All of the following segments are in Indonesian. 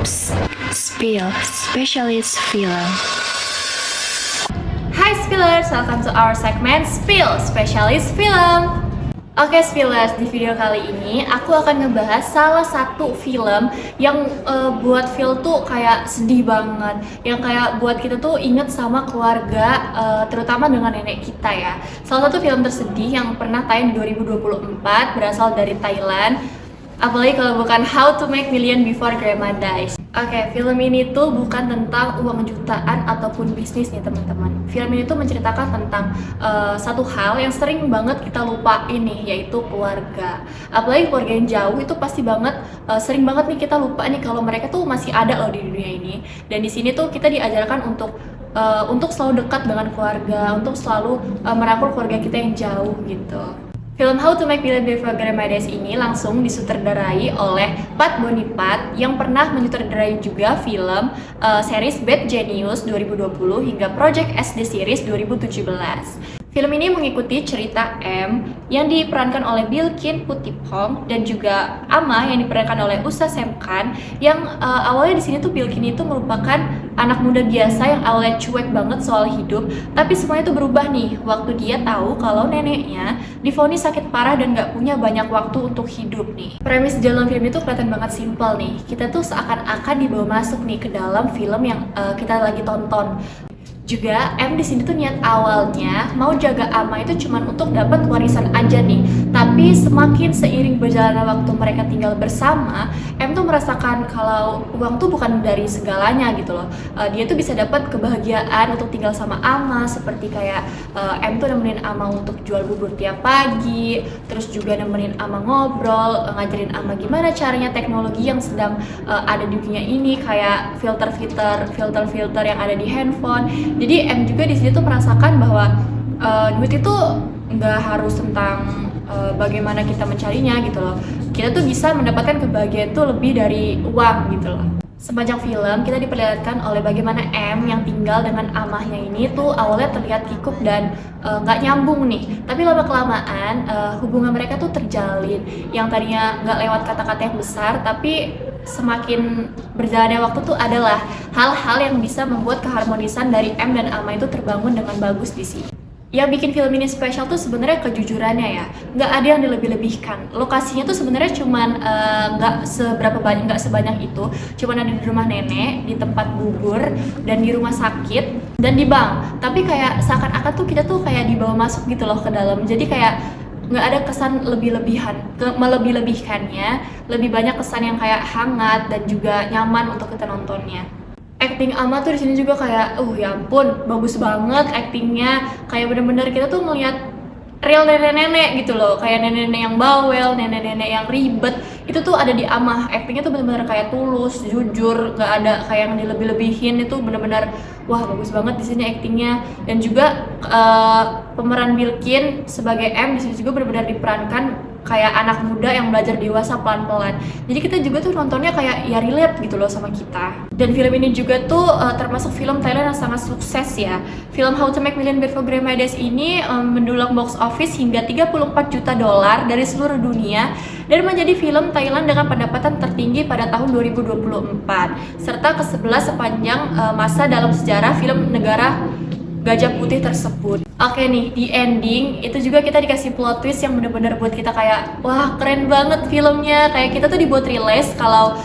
Spill Specialist Film. Hai Spillers, welcome to our segment Spill Specialist Film. Oke Spillers, di video kali ini aku akan ngebahas salah satu film yang buat feel tuh kayak sedih banget, yang kayak buat kita tuh inget sama keluarga, terutama dengan nenek kita ya. Salah satu film tersedih yang pernah tayang di 2024 berasal dari Thailand. Apalagi kalau bukan How to Make Million Before Grandma Dies. Oke, film ini tuh bukan tentang uang jutaan ataupun bisnis nih teman-teman. Film ini tuh menceritakan tentang satu hal yang sering banget kita lupain nih, yaitu keluarga. Apalagi keluarga yang jauh itu pasti banget, sering banget nih kita lupa nih kalau mereka tuh masih ada loh di dunia ini. Dan di sini tuh kita diajarkan untuk selalu dekat dengan keluarga, untuk selalu merangkul keluarga kita yang jauh gitu. Film How to Make Million Before Grandma Dies ini langsung disutradarai oleh Pat Bonipat yang pernah menyutradarai juga film series Bad Genius 2020 hingga Project S The Series 2017. Film ini mengikuti cerita M yang diperankan oleh Bilkin Putipong dan juga Ama yang diperankan oleh Usa Semkan. Yang awalnya di sini tuh Bilkin itu merupakan anak muda biasa yang awalnya cuek banget soal hidup, tapi semuanya itu berubah nih waktu dia tahu kalau neneknya divonis sakit parah dan gak punya banyak waktu untuk hidup nih. Premis dalam film itu kelihatan banget simpel nih. Kita tuh seakan-akan dibawa masuk nih ke dalam film yang kita lagi tonton. Juga M di sini tuh niat awalnya mau jaga Ama itu cuma untuk dapat warisan aja nih. Tapi semakin seiring berjalannya waktu mereka tinggal bersama, M tuh merasakan kalau uang tuh bukan dari segalanya gitu loh. Dia tuh bisa dapat kebahagiaan untuk tinggal sama Ama, seperti kayak M tuh nemenin Ama untuk jual bubur tiap pagi, terus juga nemenin Ama ngobrol, ngajarin Ama gimana caranya teknologi yang sedang ada di dunia ini, kayak filter yang ada di handphone. Jadi M juga di sini tuh merasakan bahwa duit itu nggak harus tentang bagaimana kita mencarinya gitu loh. Kita tuh bisa mendapatkan kebahagiaan tuh lebih dari uang gitu loh. Sepanjang film kita diperlihatkan oleh bagaimana M yang tinggal dengan amahnya ini tuh awalnya terlihat kikuk dan nggak nyambung nih. Tapi lama kelamaan hubungan mereka tuh terjalin. Yang tadinya nggak lewat kata-kata yang besar, tapi semakin berjalannya waktu tuh adalah hal-hal yang bisa membuat keharmonisan dari M dan Ama itu terbangun dengan bagus di sini. Yang bikin film ini spesial tuh sebenarnya kejujurannya ya, nggak ada yang dilebih-lebihkan. Lokasinya tuh sebenarnya cuman nggak sebanyak itu, cuman ada di rumah nenek, di tempat bubur, dan di rumah sakit, dan di bank. Tapi kayak seakan-akan tuh kita tuh kayak dibawa masuk gitu loh ke dalam. Jadi kayak nggak ada kesan melebih-lebihkannya, lebih banyak kesan yang kayak hangat dan juga nyaman untuk kita nontonnya. Acting Ama tuh di sini juga kayak, ya ampun, bagus banget actingnya, kayak bener-bener kita tuh ngeliat real nenek-nenek gitu loh, kayak nenek-nenek yang bawel, nenek-nenek yang ribet, itu tuh ada di Amah. Actingnya tuh bener-bener kayak tulus, jujur, nggak ada kayak yang dilebih-lebihin. Itu bener-bener wah bagus banget di sini actingnya. Dan juga pemeran Bilkin sebagai M di sini juga bener-bener diperankan kayak anak muda yang belajar dewasa pelan-pelan. Jadi kita juga tuh nontonnya kayak ya relate gitu loh sama kita. Dan film ini juga tuh termasuk film Thailand yang sangat sukses ya. Film How to Make Million Before Grandma Dies ini mendulang box office hingga 34 juta dolar dari seluruh dunia dan menjadi film Thailand dengan pendapatan tertinggi pada tahun 2024 serta ke-11 sepanjang masa dalam sejarah film negara Gajah Putih tersebut. Oke nih, di ending itu juga kita dikasih plot twist yang bener-bener buat kita kayak wah keren banget filmnya. Kayak kita tuh dibuat realize kalau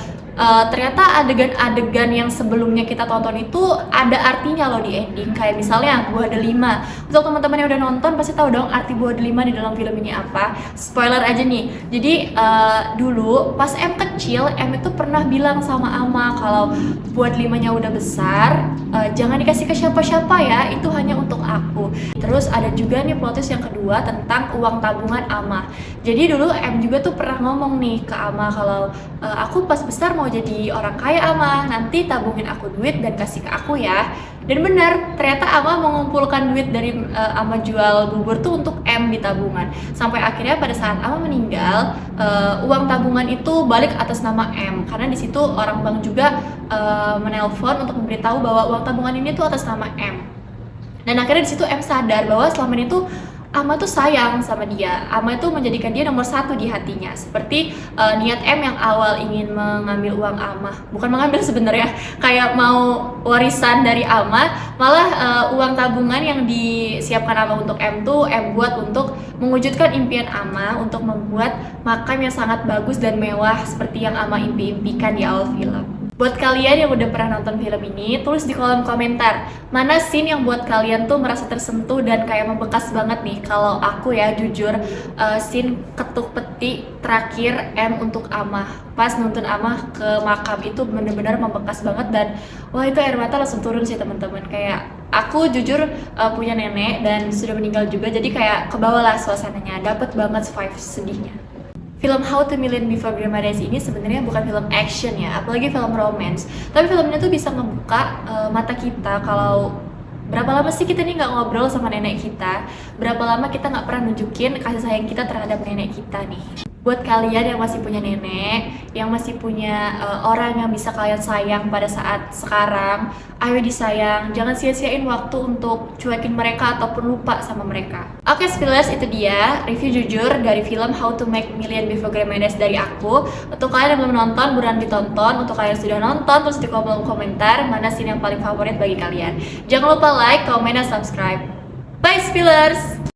ternyata adegan-adegan yang sebelumnya kita tonton itu ada artinya loh di ending. Kayak misalnya buah delima. Untuk teman-teman yang udah nonton pasti tahu dong arti buah delima di dalam film ini apa. Spoiler aja nih. Jadi dulu pas M kecil, M itu pernah bilang sama Ama kalau buah delimanya udah besar, jangan dikasih ke siapa-siapa ya, itu hanya untuk aku. Terus ada juga nih plot twist yang kedua tentang uang tabungan Ama. Jadi dulu M juga tuh pernah ngomong nih ke Ama kalau aku pas besar mau jadi orang kaya Ama, nanti tabungin aku duit dan kasih ke aku ya. Dan benar, ternyata Ama mengumpulkan duit dari Ama jual bubur tuh untuk M di tabungan. Sampai akhirnya pada saat Ama meninggal, uang tabungan itu balik atas nama M. Karena di situ orang bank juga menelpon untuk memberitahu bahwa uang tabungan ini tuh atas nama M. Dan akhirnya di situ M sadar bahwa selama ini tuh Ama tuh sayang sama dia. Ama itu menjadikan dia nomor satu di hatinya. Seperti niat M yang awal ingin mengambil uang Ama, bukan mengambil sebenarnya, kayak mau warisan dari Ama, malah uang tabungan yang disiapkan Ama untuk M tuh M buat untuk mewujudkan impian Ama untuk membuat makam yang sangat bagus dan mewah seperti yang Ama impi-impikan di awal film. Buat kalian yang udah pernah nonton film ini, tulis di kolom komentar mana scene yang buat kalian tuh merasa tersentuh dan kayak membekas banget nih. Kalau aku ya jujur, scene ketuk peti terakhir M untuk Amah, pas nuntun Amah ke makam itu bener-bener membekas banget, dan wah itu air mata langsung turun sih teman-teman. Kayak aku jujur punya nenek dan sudah meninggal juga, jadi kayak kebawalah suasananya, dapet banget vibe sedihnya. Film How to Million Before Grandma Dies ini sebenarnya bukan film action ya, apalagi film romance. Tapi filmnya tuh bisa membuka mata kita kalau berapa lama sih kita nih nggak ngobrol sama nenek kita, berapa lama kita nggak pernah nunjukin kasih sayang kita terhadap nenek kita nih. Buat kalian yang masih punya nenek, yang masih punya orang yang bisa kalian sayang pada saat sekarang, ayo disayang, jangan sia-siain waktu untuk cuekin mereka ataupun lupa sama mereka. Oke Spillers, itu dia review jujur dari film How to Make Million Before Grandma Dies dari aku. Untuk kalian yang belum nonton, buruan ditonton. Untuk kalian yang sudah nonton, tulis di kolom komentar mana scene yang paling favorit bagi kalian. Jangan lupa like, comment, dan subscribe. Bye Spillers!